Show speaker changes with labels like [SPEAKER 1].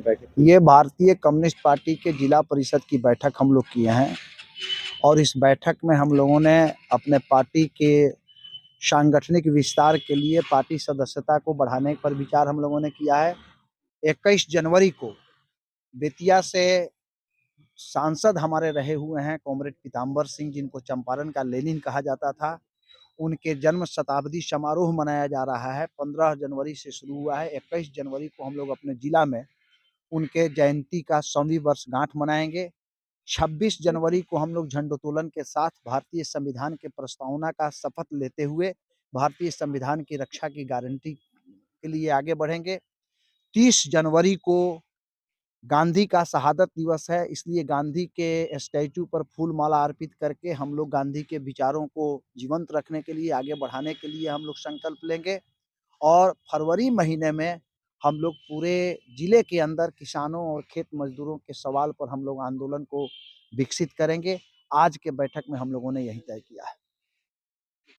[SPEAKER 1] बैठक?
[SPEAKER 2] ये भारतीय कम्युनिस्ट पार्टी के जिला परिषद की बैठक हम लोग किए हैं और इस बैठक में हम लोगों ने अपने पार्टी के सांगठनिक विस्तार के लिए पार्टी सदस्यता को बढ़ाने पर विचार हम लोगों ने किया है। 21 जनवरी को बेतिया से सांसद हमारे रहे हुए हैं कॉमरेड पीताम्बर सिंह, जिनको चंपारण का लेनिन कहा जाता था। उनके जन्म शताब्दी समारोह मनाया जा रहा है। 15 जनवरी से शुरू हुआ है। 21 जनवरी को हम लोग अपने जिला में उनके जयंती का 100वीं वर्षगांठ मनाएंगे। 26 जनवरी को हम लोग झंडोत्तोलन के साथ भारतीय संविधान के प्रस्तावना का शपथ लेते हुए भारतीय संविधान की रक्षा की गारंटी के लिए आगे बढ़ेंगे। 30 जनवरी को गांधी का शहादत दिवस है, इसलिए गांधी के स्टैचू पर फूल माला अर्पित करके हम लोग गांधी के विचारों को जीवंत रखने के लिए, आगे बढ़ाने के लिए हम लोग संकल्प लेंगे। और फरवरी महीने में हम लोग पूरे जिले के अंदर किसानों और खेत मजदूरों के सवाल पर हम लोग आंदोलन को विकसित करेंगे। आज के बैठक में हम लोगों ने यही तय किया है।